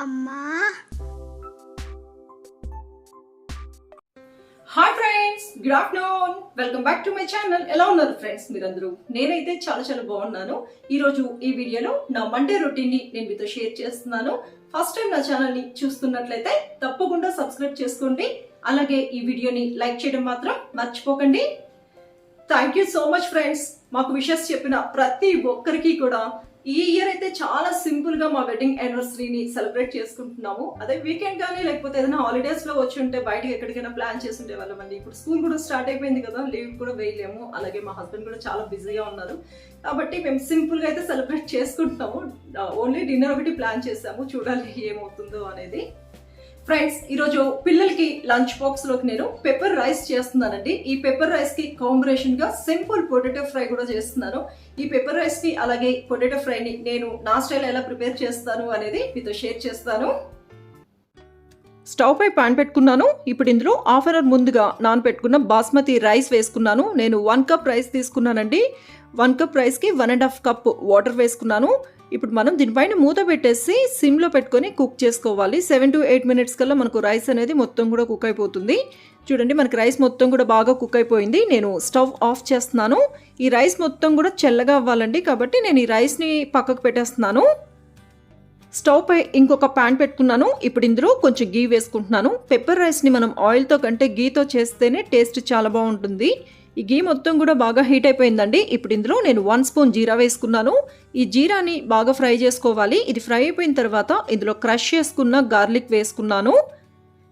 అమ్మా. Hi friends, good afternoon. Welcome back to my channel. ఎలా ఉన్నారు ఫ్రెండ్స్ మీరందరూ? నేనైతే చాలా బాగున్నాను. ఈరోజు ఈ వీడియోలో నా మండే రొటీన్ ని నేను మీతో షేర్ చేస్తున్నాను. ఫస్ట్ టైం నా ఛానల్ ని చూస్తున్నట్లయితే తప్పకుండా సబ్స్క్రైబ్ చేసుకోండి. అలాగే ఈ వీడియోని లైక్ చేయడం మాత్రం మర్చిపోకండి. Thank you so much friends. మాకు విషెస్ చెప్పిన ప్రతి ఒక్కరికి కూడా ఈ ఇయర్ అయితే చాలా సింపుల్ గా మా వెడ్డింగ్ యానివర్సరీని సెలబ్రేట్ చేసుకుంటున్నాము. అదే వీకెండ్ కానీ లేకపోతే ఏదైనా హాలిడేస్ లో వచ్చి ఉంటే బయటకి ఎక్కడికైనా ప్లాన్ చేసి ఉంటే వాళ్ళమండి. ఇప్పుడు స్కూల్ కూడా స్టార్ట్ అయిపోయింది కదా, లీవ్ కూడా వేయలేము. అలాగే మా హస్బెండ్ కూడా చాలా బిజీగా ఉన్నారు కాబట్టి మేము సింపుల్ గా అయితే సెలబ్రేట్ చేసుకుంటున్నాము. ఓన్లీ డిన్నర్ ఒకటి ప్లాన్ చేసాము, చూడాలి ఏమవుతుందో అనేది. ఫ్రెండ్స్, ఈరోజు పిల్లలకి లంచ్ బాక్స్ లోకి నేను పెప్పర్ రైస్ చేస్తున్నానండి. ఈ పెప్పర్ రైస్ కి కాంబినేషన్ గా సింపుల్ పొటాటో ఫ్రై కూడా చేస్తున్నాను. ఈ పెప్పర్ రైస్ కి అలాగే పొటాటో ఫ్రైని నేను నా స్టైల్ ఎలా ప్రిపేర్ చేస్తాను అనేది మీతో షేర్ చేస్తాను. స్టవ్ పై పాన్ పెట్టుకున్నాను. ఇప్పుడు ఇందులో హాఫ్ అన్ అవర్ ముందుగా నానబెట్టుకున్న బాస్మతి రైస్ వేసుకున్నాను. నేను 1 కప్ రైస్ తీసుకున్నానండి. 1 కప్ రైస్కి 1.5 కప్ వాటర్ వేసుకున్నాను. ఇప్పుడు మనం దీనిపైన మూత పెట్టేసి సిమ్లో పెట్టుకొని కుక్ చేసుకోవాలి. 7 to 8 minutes కల్లా మనకు రైస్ అనేది మొత్తం కూడా కుక్ అయిపోతుంది. చూడండి, మనకి రైస్ మొత్తం కూడా బాగా కుక్ అయిపోయింది. నేను స్టవ్ ఆఫ్ చేస్తున్నాను. ఈ రైస్ మొత్తం కూడా చల్లగా అవ్వాలండి, కాబట్టి నేను ఈ రైస్ని పక్కకు పెట్టేస్తున్నాను. స్టవ్ పై ఇంకొక ప్యాన్ పెట్టుకున్నాను. ఇప్పుడు ఇందులో కొంచెం గీ వేసుకుంటున్నాను. పెప్పర్ రైస్ని మనం ఆయిల్తో కంటే గీతో చేస్తేనే టేస్ట్ చాలా బాగుంటుంది. ఈ గీ మొత్తం కూడా బాగా హీట్ అయిపోయిందండి. ఇప్పుడు ఇందులో నేను 1 స్పూన్ జీరా వేసుకున్నాను. ఈ జీరాని బాగా ఫ్రై చేసుకోవాలి. ఇది ఫ్రై అయిపోయిన తర్వాత ఇందులో క్రష్ చేసుకున్న గార్లిక్ వేసుకున్నాను.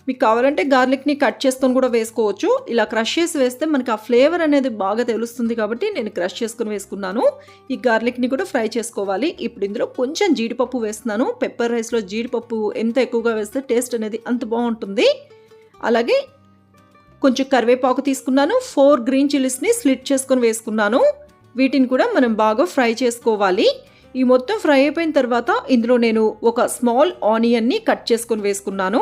మీకు కావాలంటే గార్లిక్ని కట్ చేసుకొని కూడా వేసుకోవచ్చు. ఇలా క్రష్ చేసి వేస్తే మనకి ఆ ఫ్లేవర్ అనేది బాగా తెలుస్తుంది కాబట్టి నేను క్రష్ చేసుకుని వేసుకున్నాను. ఈ గార్లిక్ని కూడా ఫ్రై చేసుకోవాలి. ఇప్పుడు ఇందులో కొంచెం జీడిపప్పు వేస్తున్నాను. పెప్పర్ రైస్లో జీడిపప్పు ఎంత ఎక్కువగా వేస్తే టేస్ట్ అనేది అంత బాగుంటుంది. అలాగే కొంచెం కరివేపాకు తీసుకున్నాను. 4 గ్రీన్ చిల్లీస్ని స్లిట్ చేసుకొని వేసుకున్నాను. వీటిని కూడా మనం బాగా ఫ్రై చేసుకోవాలి. ఈ మొత్తం ఫ్రై అయిపోయిన తర్వాత ఇందులో నేను ఒక స్మాల్ ఆనియన్ని కట్ చేసుకొని వేసుకున్నాను.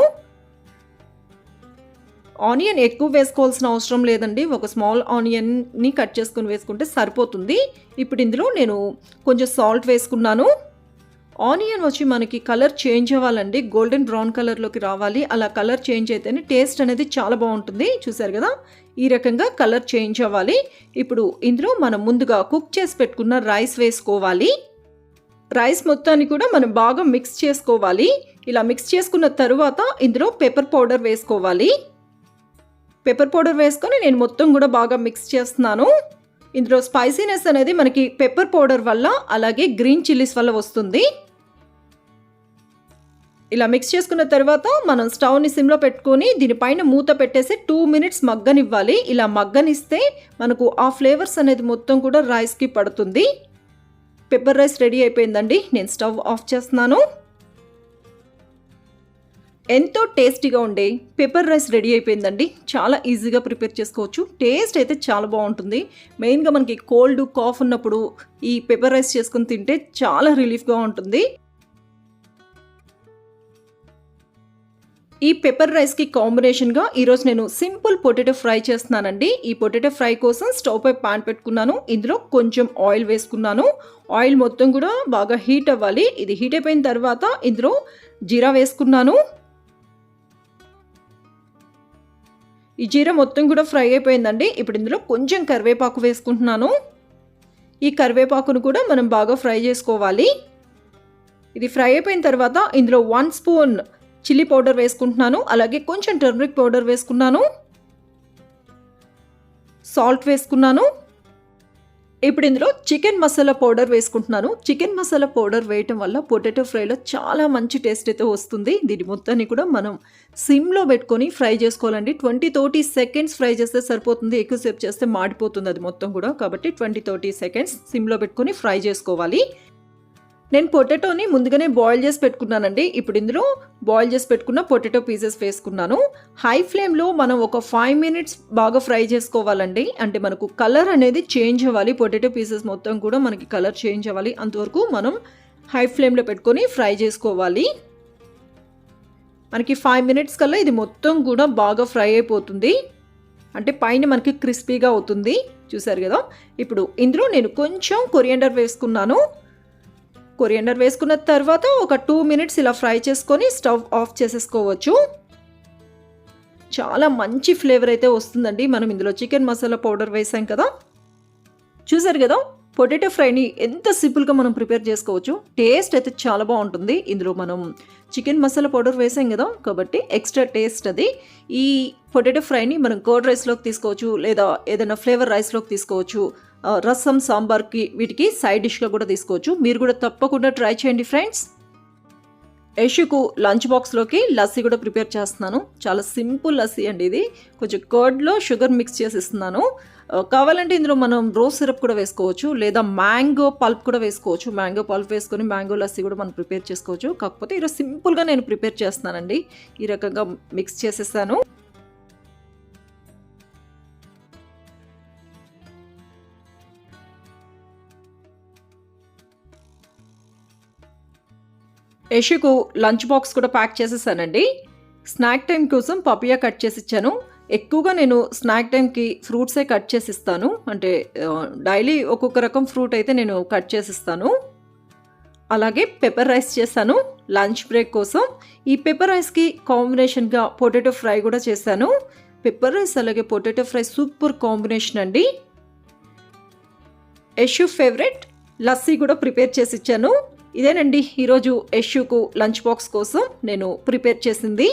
ఆనియన్ ఎక్కువ వేసుకోవాల్సిన అవసరం లేదండి. ఒక స్మాల్ ఆనియన్ని కట్ చేసుకొని వేసుకుంటే సరిపోతుంది. ఇప్పుడు ఇందులో నేను కొంచెం సాల్ట్ వేసుకున్నాను. ఆనియన్ వచ్చి మనకి కలర్ చేంజ్ అవ్వాలండి, గోల్డెన్ బ్రౌన్ కలర్లోకి రావాలి. అలా కలర్ చేంజ్ అయితేనే టేస్ట్ అనేది చాలా బాగుంటుంది. చూసారు కదా, ఈ రకంగా కలర్ చేంజ్ అవ్వాలి. ఇప్పుడు ఇందులో మనం ముందుగా కుక్ చేసి పెట్టుకున్న రైస్ వేసుకోవాలి. రైస్ మొత్తాన్ని కూడా మనం బాగా మిక్స్ చేసుకోవాలి. ఇలా మిక్స్ చేసుకున్న తరువాత ఇందులో పెప్పర్ పౌడర్ వేసుకోవాలి. పెప్పర్ పౌడర్ వేసుకొని నేను మొత్తం కూడా బాగా మిక్స్ చేస్తున్నాను. ఇందులో స్పైసీనెస్ అనేది మనకి పెప్పర్ పౌడర్ వల్ల అలాగే గ్రీన్ చిల్లీస్ వల్ల వస్తుంది. ఇలా మిక్స్ చేసుకున్న తర్వాత మనం స్టవ్ని సిమ్లో పెట్టుకొని దీనిపైన మూత పెట్టేసి 2 minutes మగ్గనివ్వాలి. ఇలా మగ్గనిస్తే మనకు ఆ ఫ్లేవర్స్ అనేది మొత్తం కూడా రైస్కి పడుతుంది. పెప్పర్ రైస్ రెడీ అయిపోయిందండి. నేను స్టవ్ ఆఫ్ చేస్తున్నాను. ఎంతో టేస్టీగా ఉండే పెప్పర్ రైస్ రెడీ అయిపోయిందండి. చాలా ఈజీగా ప్రిపేర్ చేసుకోవచ్చు. టేస్ట్ అయితే చాలా బాగుంటుంది. మెయిన్గా మనకి కోల్డ్ కాఫ్ ఉన్నప్పుడు ఈ పెప్పర్ రైస్ చేసుకుని తింటే చాలా రిలీఫ్గా ఉంటుంది. ఈ పెప్పర్ రైస్కి కాంబినేషన్గా ఈరోజు నేను సింపుల్ పొటాటో ఫ్రై చేస్తున్నానండి. ఈ పొటాటో ఫ్రై కోసం స్టవ్ పై పాన్ పెట్టుకున్నాను. ఇందులో కొంచెం ఆయిల్ వేసుకున్నాను. ఆయిల్ మొత్తం కూడా బాగా హీట్ అవ్వాలి. ఇది హీట్ అయిపోయిన తర్వాత ఇందులో జీరా వేసుకున్నాను. ఈ జీరా మొత్తం కూడా ఫ్రై అయిపోయిందండి. ఇప్పుడు ఇందులో కొంచెం కరివేపాకు వేసుకుంటున్నాను. ఈ కరివేపాకును కూడా మనం బాగా ఫ్రై చేసుకోవాలి. ఇది ఫ్రై అయిపోయిన తర్వాత ఇందులో 1 స్పూన్ చిల్లీ పౌడర్ వేసుకుంటున్నాను. అలాగే కొంచెం టర్మరిక్ పౌడర్ వేసుకున్నాను. సాల్ట్ వేసుకున్నాను. ఇప్పుడు ఇందులో చికెన్ మసాలా పౌడర్ వేసుకుంటున్నాను. చికెన్ మసాలా పౌడర్ వేయటం వల్ల పొటాటో ఫ్రైలో చాలా మంచి టేస్ట్ అయితే వస్తుంది. దీని మొత్తాన్ని కూడా మనం సిమ్లో పెట్టుకొని ఫ్రై చేసుకోవాలండి. 20-30 seconds ఫ్రై చేస్తే సరిపోతుంది. ఎక్కువసేపు చేస్తే మాడిపోతుంది అది మొత్తం కూడా. కాబట్టి 20-30 seconds సిమ్లో పెట్టుకొని ఫ్రై చేసుకోవాలి. నేను పొటాటోని ముందుగానే బాయిల్ చేసి పెట్టుకున్నానండి. ఇప్పుడు ఇందులో బాయిల్ చేసి పెట్టుకున్న పొటాటో పీసెస్ వేసుకున్నాను. హై ఫ్లేమ్లో మనం ఒక 5 minutes బాగా ఫ్రై చేసుకోవాలండి. అంటే మనకు కలర్ అనేది చేంజ్ అవ్వాలి. పొటాటో పీసెస్ మొత్తం కూడా మనకి కలర్ చేంజ్ అవ్వాలి. అంతవరకు మనం హై ఫ్లేమ్లో పెట్టుకొని ఫ్రై చేసుకోవాలి. మనకి 5 minutes కల్లా ఇది మొత్తం కూడా బాగా ఫ్రై అయిపోతుంది. అంటే పైన మనకి క్రిస్పీగా అవుతుంది. చూసారు కదా. ఇప్పుడు ఇందులో నేను కొంచెం కొరియాండర్ వేసుకున్నాను. కొరియండర్ వేసుకున్న తర్వాత ఒక 2 మినిట్స్ ఇలా ఫ్రై చేసుకొని స్టవ్ ఆఫ్ చేసేసుకోవచ్చు. చాలా మంచి ఫ్లేవర్ అయితే వస్తుందండి. మనం ఇందులో చికెన్ మసాలా పౌడర్ వేసాం కదా. చూసారు కదా పొటాటో ఫ్రైని ఎంత సింపుల్గా మనం ప్రిపేర్ చేసుకోవచ్చు. టేస్ట్ అయితే చాలా బాగుంటుంది. ఇందులో మనం చికెన్ మసాలా పౌడర్ వేసాం కదా కాబట్టి ఎక్స్ట్రా టేస్ట్ అది. ఈ పొటాటో ఫ్రైని మనం కర్డ్ రైస్లోకి తీసుకోవచ్చు, లేదా ఏదైనా ఫ్లేవర్ రైస్లోకి తీసుకోవచ్చు, రసం సాంబార్కి వీటికి సైడ్ డిష్గా కూడా తీసుకోవచ్చు. మీరు కూడా తప్పకుండా ట్రై చేయండి ఫ్రెండ్స్. యశుకు లంచ్ బాక్స్లోకి లస్సీ కూడా ప్రిపేర్ చేస్తున్నాను. చాలా సింపుల్ లస్సీ అండి ఇది. కొంచెం కర్డ్లో షుగర్ మిక్స్ చేసి ఇస్తున్నాను. కావాలంటే ఇందులో మనం రోజ్ సిరప్ కూడా వేసుకోవచ్చు, లేదా మ్యాంగో పల్ప్ కూడా వేసుకోవచ్చు. మ్యాంగో పల్ప్ వేసుకొని మ్యాంగో లస్సీ కూడా మనం ప్రిపేర్ చేసుకోవచ్చు. కాకపోతే ఈరోజు సింపుల్గా నేను ప్రిపేర్ చేస్తున్నానండి. ఈ రకంగా మిక్స్ చేసేసాను. యశుకు లంచ్ బాక్స్ కూడా ప్యాక్ చేసేసానండి. స్నాక్ టైం కోసం పపియా కట్ చేసి ఇచ్చాను. ఎక్కువగా నేను స్నాక్ టైంకి ఫ్రూట్సే కట్ చేసి ఇస్తాను. అంటే డైలీ ఒక్కొక్క రకం ఫ్రూట్ అయితే నేను కట్ చేసి ఇస్తాను. అలాగే పెప్పర్ రైస్ చేశాను లంచ్ బ్రేక్ కోసం. ఈ పెప్పర్ రైస్కి కాంబినేషన్గా పొటాటో ఫ్రై కూడా చేశాను. పెప్పర్ రైస్ అలాగే పొటాటో ఫ్రై సూపర్ కాంబినేషన్ అండి. యశు ఫేవరెట్ లస్సీ కూడా ప్రిపేర్ చేసి ఇచ్చాను. ఇదేనండి ఈరోజు యశుకు లంచ్ బాక్స్ కోసం నేను ప్రిపేర్ చేసింది.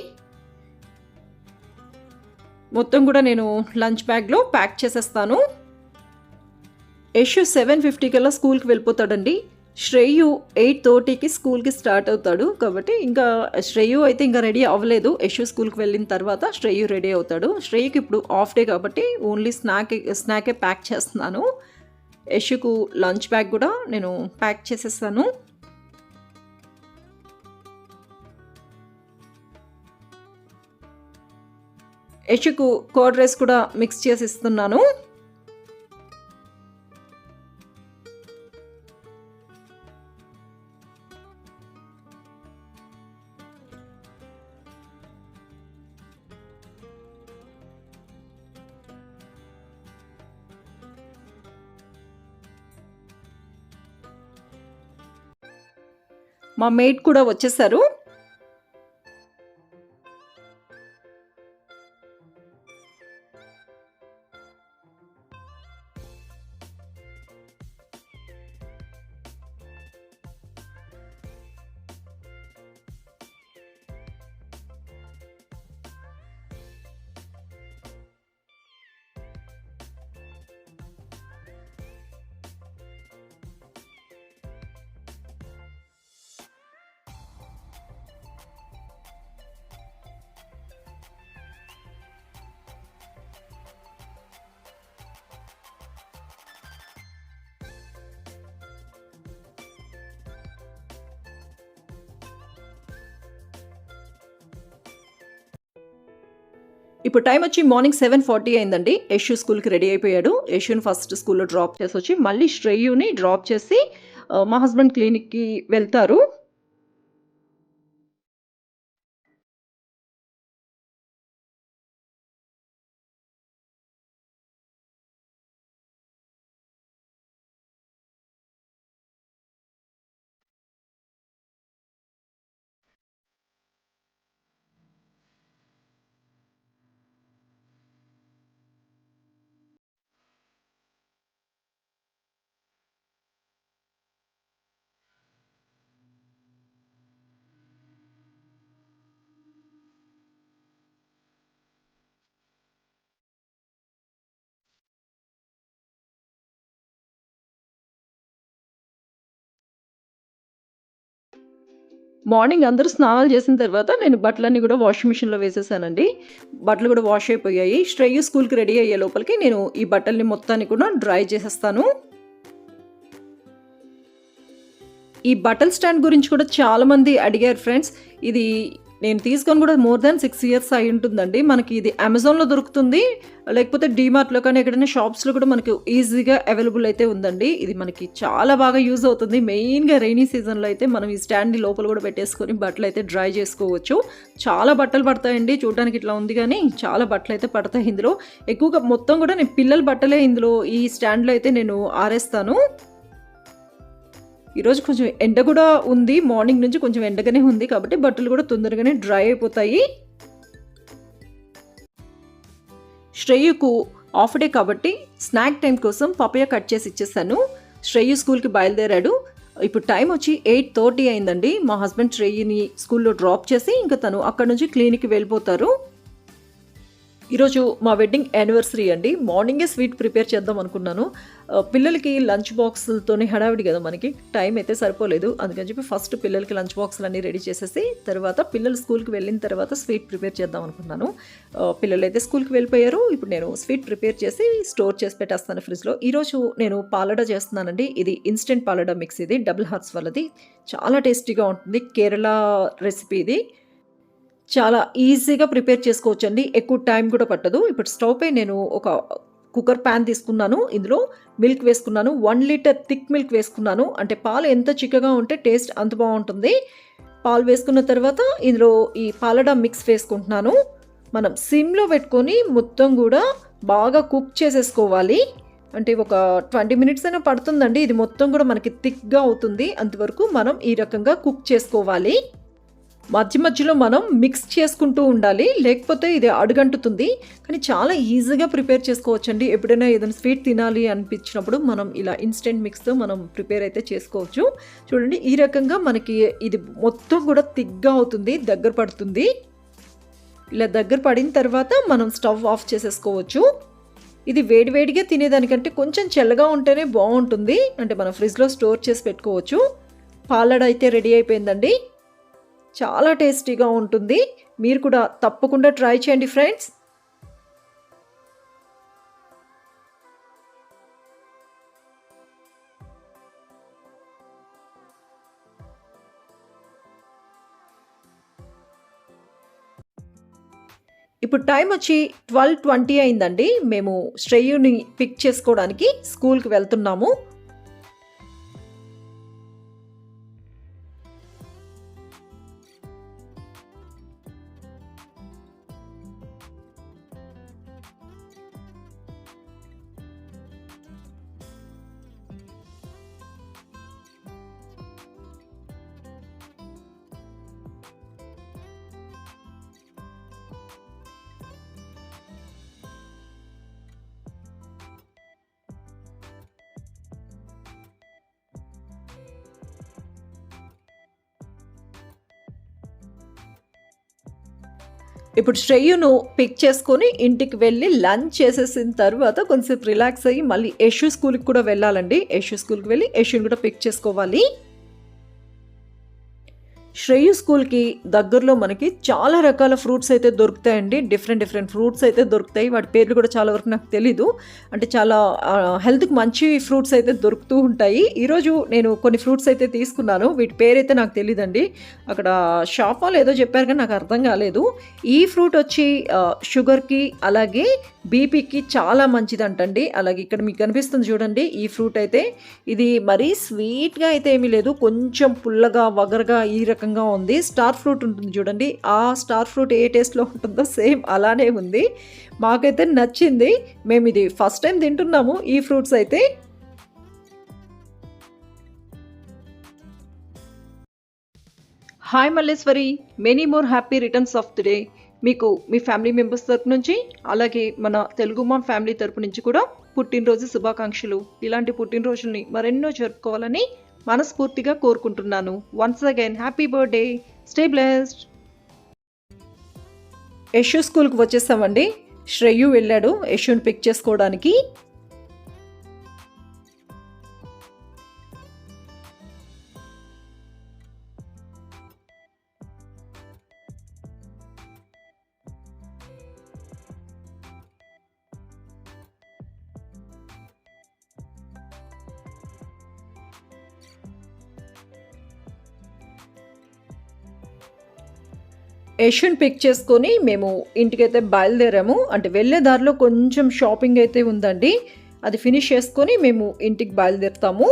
మొత్తం కూడా నేను లంచ్ బ్యాగ్లో ప్యాక్ చేసేస్తాను. యశు 7:50 కల్లా స్కూల్కి వెళ్ళిపోతాడండి. శ్రేయు 8:30కి స్కూల్కి స్టార్ట్ అవుతాడు. కాబట్టి ఇంకా శ్రేయు అయితే ఇంకా రెడీ అవ్వలేదు. యశు స్కూల్కి వెళ్ళిన తర్వాత శ్రేయు రెడీ అవుతాడు. శ్రేయుకి ఇప్పుడు హాఫ్ డే కాబట్టి ఓన్లీ స్నాకే ప్యాక్ చేస్తున్నాను. యశుకు లంచ్ బ్యాగ్ కూడా నేను ప్యాక్ చేసేస్తాను. యశుకు కర్డ్ రైస్ కూడా మిక్స్ చేసి ఇస్తున్నాను. మా మేడ్ కూడా వచ్చేసారు. ఇప్పుడు టైం వచ్చి మార్నింగ్ 7:40 అయిందండి. యశు స్కూల్కి రెడీ అయిపోయాడు. యశుని ఫస్ట్ స్కూల్లో డ్రాప్ చేసి వచ్చి మళ్ళీ శ్రేయుని డ్రాప్ చేసి మా హస్బెండ్ క్లినిక్కి వెళ్తారు. మార్నింగ్ అందరూ స్నానాలు చేసిన తర్వాత నేను బట్టలన్నీ కూడా వాషింగ్ మిషన్లో వేసేసానండి. బట్టలు కూడా వాష్ అయిపోయాయి. శ్రేయు స్కూల్కి రెడీ అయ్యే లోపలికి నేను ఈ బట్టల్ని మొత్తాన్ని కూడా డ్రై చేసేస్తాను. ఈ బట్టల్ స్టాండ్ గురించి కూడా చాలామంది అడిగారు ఫ్రెండ్స్. ఇది నేను తీసుకొని కూడా మోర్ దాన్ 6 ఇయర్స్ అయి ఉంటుందండి. మనకి ఇది అమెజాన్లో దొరుకుతుంది, లేకపోతే డీమార్ట్లో కానీ ఎక్కడైనా షాప్స్లో కూడా మనకు ఈజీగా అవైలబుల్ అయితే ఉందండి. ఇది మనకి చాలా బాగా యూజ్ అవుతుంది. మెయిన్గా రైనీ సీజన్లో అయితే మనం ఈ స్టాండ్ని లోపల కూడా పెట్టేసుకొని బట్టలు అయితే డ్రై చేసుకోవచ్చు. చాలా బట్టలు పడతాయండి. చూడడానికి ఇట్లా ఉంది కానీ చాలా బట్టలు అయితే పడతాయి ఇందులో. ఎక్కువగా మొత్తం కూడా నేను పిల్లల బట్టలే ఇందులో ఈ స్టాండ్లో అయితే నేను ఆరేస్తాను. ఈరోజు కొంచెం ఎండ కూడా ఉంది, మార్నింగ్ నుంచి కొంచెం ఎండగానే ఉంది కాబట్టి బట్టలు కూడా తొందరగానే డ్రై అయిపోతాయి. శ్రేయుకు హాఫ్ డే కాబట్టి స్నాక్ టైం కోసం పపయ కట్ చేసి ఇచ్చేసాను. శ్రేయు స్కూల్కి బయలుదేరాడు. ఇప్పుడు టైం వచ్చి 8:30 అయిందండి. మా హస్బెండ్ శ్రేయుని స్కూల్లో డ్రాప్ చేసి ఇంకా తను అక్కడ నుంచి క్లినిక్కి వెళ్ళిపోతారు. ఈరోజు మా వెడ్డింగ్ యానివర్సరీ అండి. మార్నింగే స్వీట్ ప్రిపేర్ చేద్దాం అనుకున్నాను. పిల్లలకి లంచ్ బాక్సులతోనే హడావిడి కదా, మనకి టైం అయితే సరిపోలేదు. అందుకని చెప్పి ఫస్ట్ పిల్లలకి లంచ్ బాక్సులు అన్నీ రెడీ చేసేసి తర్వాత పిల్లలు స్కూల్కి వెళ్ళిన తర్వాత స్వీట్ ప్రిపేర్ చేద్దాం అనుకున్నాను. పిల్లలు అయితే స్కూల్కి వెళ్ళిపోయారు. ఇప్పుడు నేను స్వీట్ ప్రిపేర్ చేసి స్టోర్ చేసి పెట్టేస్తాను ఫ్రిడ్జ్లో. ఈరోజు నేను పాలడా చేస్తున్నానండి. ఇది ఇన్స్టెంట్ పాలడా మిక్స్, ఇది డబుల్ హార్ట్స్ వాళ్ళది. చాలా టేస్టీగా ఉంటుంది. కేరళ రెసిపీ ఇది. చాలా ఈజీగా ప్రిపేర్ చేసుకోవచ్చండి. ఎక్కువ టైం కూడా పట్టదు. ఇప్పుడు స్టవ్ పై నేను ఒక కుక్కర్ ప్యాన్ తీసుకున్నాను. ఇందులో మిల్క్ వేసుకున్నాను. 1 లీటర్ థిక్ మిల్క్ వేసుకున్నాను. అంటే పాలు ఎంత చిక్కగా ఉంటే టేస్ట్ అంత బాగుంటుంది. పాలు వేసుకున్న తర్వాత ఇందులో ఈ పాలడా మిక్స్ వేసుకుంటున్నాను. మనం సిమ్లో పెట్టుకొని మొత్తం కూడా బాగా కుక్ చేసేసుకోవాలి. అంటే ఒక 20 మినిట్స్ అయినా పడుతుందండి. ఇది మొత్తం కూడా మనకి థిక్గా అవుతుంది. అంతవరకు మనం ఈ రకంగా కుక్ చేసుకోవాలి. మధ్య మధ్యలో మనం మిక్స్ చేసుకుంటూ ఉండాలి, లేకపోతే ఇది అడుగంటుతుంది. కానీ చాలా ఈజీగా ప్రిపేర్ చేసుకోవచ్చండి. ఎప్పుడైనా ఏదైనా స్వీట్ తినాలి అనిపించినప్పుడు మనం ఇలా ఇన్స్టెంట్ మిక్స్తో మనం ప్రిపేర్ అయితే చేసుకోవచ్చు. చూడండి, ఈ రకంగా మనకి ఇది మొత్తం కూడా థిక్గా అవుతుంది, దగ్గర పడుతుంది. ఇలా దగ్గర పడిన తర్వాత మనం స్టవ్ ఆఫ్ చేసేసుకోవచ్చు. ఇది వేడివేడిగా తినేదానికంటే కొంచెం చల్లగా ఉంటేనే బాగుంటుంది. అంటే మనం ఫ్రిడ్జ్లో స్టోర్ చేసి పెట్టుకోవచ్చు. పాలడ అయితే రెడీ అయిపోయిందండి. చాలా టేస్టీగా ఉంటుంది. మీరు కూడా తప్పకుండా ట్రై చేయండి ఫ్రెండ్స్. ఇప్పుడు టైం వచ్చి 12:20 అయిందండి. మేము శ్రేయుని పిక్ చేసుకోవడానికి స్కూల్కి వెళ్తున్నాము. ఇప్పుడు శ్రేయును పిక్ చేసుకొని ఇంటికి వెళ్ళి లంచ్ చేసేసిన తర్వాత కొంచెంసేపు రిలాక్స్ అయ్యి మళ్ళీ యశు స్కూల్కి కూడా వెళ్ళాలండి. యశు స్కూల్కి వెళ్ళి యశుని కూడా పిక్ చేసుకోవాలి. శ్రేయు స్కూల్కి దగ్గరలో మనకి చాలా రకాల ఫ్రూట్స్ అయితే దొరుకుతాయండి. డిఫరెంట్ ఫ్రూట్స్ అయితే దొరుకుతాయి. వాటి పేర్లు కూడా చాలా వరకు నాకు తెలీదు. అంటే చాలా హెల్త్కి మంచి ఫ్రూట్స్ అయితే దొరుకుతూ ఉంటాయి. ఈరోజు నేను కొన్ని ఫ్రూట్స్ అయితే తీసుకున్నాను. వీటి పేరైతే నాకు తెలియదండి. అక్కడ షాప్ వాళ్ళు ఏదో చెప్పారు కానీ నాకు అర్థం కాలేదు. ఈ ఫ్రూట్ వచ్చి షుగర్కి అలాగే బీపీకి చాలా మంచిదంటండి. అలాగే ఇక్కడ మీకు కనిపిస్తుంది చూడండి, ఈ ఫ్రూట్ అయితే ఇది మరీ స్వీట్గా అయితే ఏమీ లేదు, కొంచెం పుల్లగా వగరగా ఈ రకంగా ఉంది. స్టార్ ఫ్రూట్ ఉంటుంది చూడండి, ఆ స్టార్ ఫ్రూట్ ఏ టేస్ట్లో ఉంటుందో సేమ్ అలానే ఉంది. మాకైతే నచ్చింది. మేము ఇది ఫస్ట్ టైం తింటున్నాము ఈ ఫ్రూట్స్ అయితే. Hi Malleswari, many more happy returns of the day. మీకు మీ ఫ్యామిలీ మెంబర్స్ తరపు నుంచి అలాగే మన తెలుగు మామ్ ఫ్యామిలీ తరపు నుంచి కూడా పుట్టినరోజు శుభాకాంక్షలు. ఇలాంటి పుట్టినరోజుల్ని మరెన్నో జరుపుకోవాలని మనస్ఫూర్తిగా కోరుకుంటున్నాను. Once again happy birthday, stay blessed. Yashu స్కూల్కి వచ్చేసామండి. శ్రేయు వెళ్ళాడు యశుని పిక్ చేసుకోవడానికి. యశుని పిక్ చేసుకొని మేము ఇంటికైతే బయలుదేరాము. అంటే వెళ్ళే దారిలో కొంచెం షాపింగ్ అయితే ఉందండి, అది ఫినిష్ చేసుకొని మేము ఇంటికి బయలుదేరుతాము.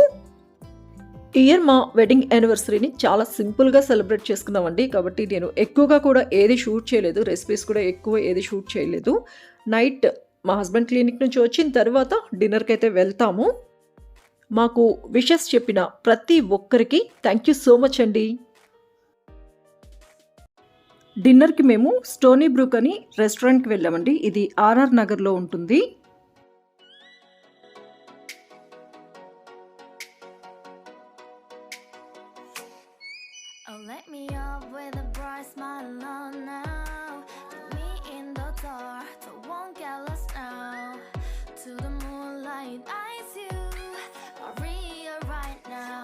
ఇయర్ మా వెడ్డింగ్ యానివర్సరీని చాలా సింపుల్గా సెలబ్రేట్ చేసుకున్నామండి. కాబట్టి నేను ఎక్కువగా కూడా ఏది షూట్ చేయలేదు, రెసిపీస్ కూడా ఎక్కువ ఏది షూట్ చేయలేదు. నైట్ మా హస్బెండ్ క్లినిక్ నుంచి వచ్చిన తర్వాత డిన్నర్కి అయితే వెళ్తాము. మాకు విషెస్ చెప్పిన ప్రతి ఒక్కరికి థ్యాంక్ యూ సో మచ్ అండి. డిన్నర్కి మేము స్టోనీ బ్రూక్ అని రెస్టారెంట్కి వెళ్ళామండి. ఇది ఆర్ఆర్ నగర్లో ఉంటుంది. Let me up with a bright smile on now. Put me in the dark, so won't get lost now. To the moonlight, eyes you, Maria right now.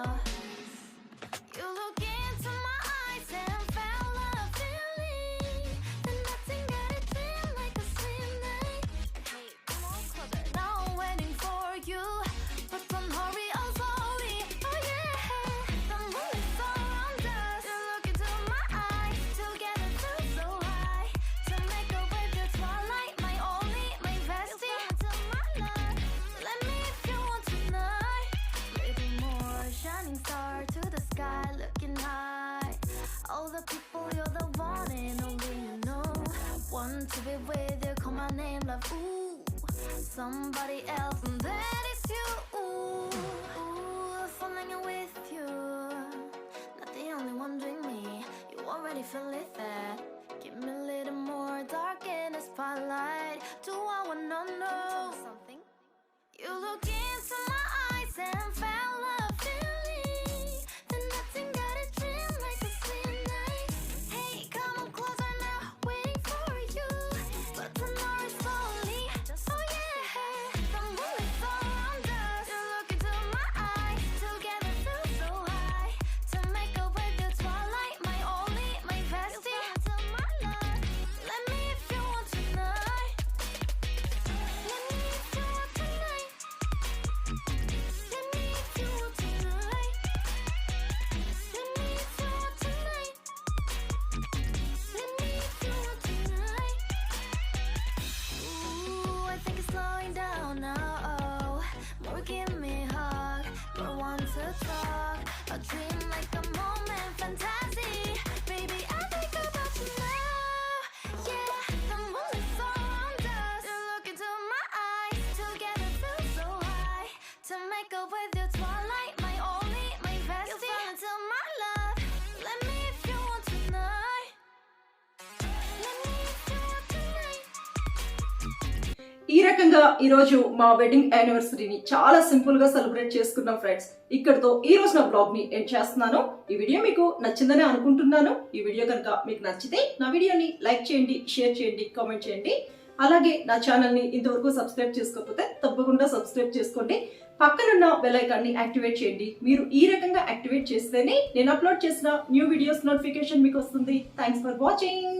You look into my eyes and felt a feeling that nothing got it feel like a slim night. Hey, come on closer, now I'm waiting for you, but don't hurry, oh slowly. Oh yeah, the moon is around us. You look into my eyes, together feel so high. To make a way the twilight, my only, my bestie. You fell into my love. Let me if you want tonight. Little more shining star to the sky, looking high. All the people, you're the one and only you know. Want to be with you, call my name, love. Ooh, somebody else, and that is you. Ooh, falling in with you. Not the only one doing me. You already feel it that. Give me a little more dark in the spotlight. Do I wanna know something? You look into my eyes and felt a feeling that nothing got a dream like a slim night. Hey, come on closer now, waiting for you, but tomorrow slowly. Oh yeah, the moon is around us. You look into my eyes, together feel so high. To make a way the twilight, my only, my bestie. You fell into my love. Let me if you want tonight. Let me if you want tonight. Let me if you want tonight. Let me if you want tonight. Let me if you want tonight. Ooh, I think it's slowing down now. More give me a hug, more want to talk. A dream like a moment, fantasy. Baby, I think about you now. Yeah, the moon is around us. You look into my eyes, together feel so high. To make up with your twilight, my only, my bestie. You fell into my love. Let me if you want tonight. Let me if you want tonight. ఈ రకంగా ఈరోజు మా wedding యానివర్సరీని చాలా simple గా celebrate చేసుకున్నాం friends. ఇక్కడతో ఈ రోజు నా బ్లాగ్ ని ఎండ్ చేస్తున్నాను. ఈ వీడియో మీకు నచ్చిందని అనుకుంటున్నాను. ఈ వీడియో కనుక మీకు నచ్చితే నా వీడియోని లైక్ చేయండి, షేర్ చేయండి, కామెంట్ చేయండి. అలాగే నా ఛానల్ ని ఇంతవరకు సబ్స్క్రైబ్ చేసుకోకపోతే తప్పకుండా సబ్స్క్రైబ్ చేసుకోండి. పక్కనున్న బెల్ ఐకాన్ ని యాక్టివేట్ చేయండి. మీరు ఈ రకంగా యాక్టివేట్ చేస్తేనే నేను అప్లోడ్ చేసిన న్యూ వీడియోస్ నోటిఫికేషన్ మీకు వస్తుంది. Thanks for watching.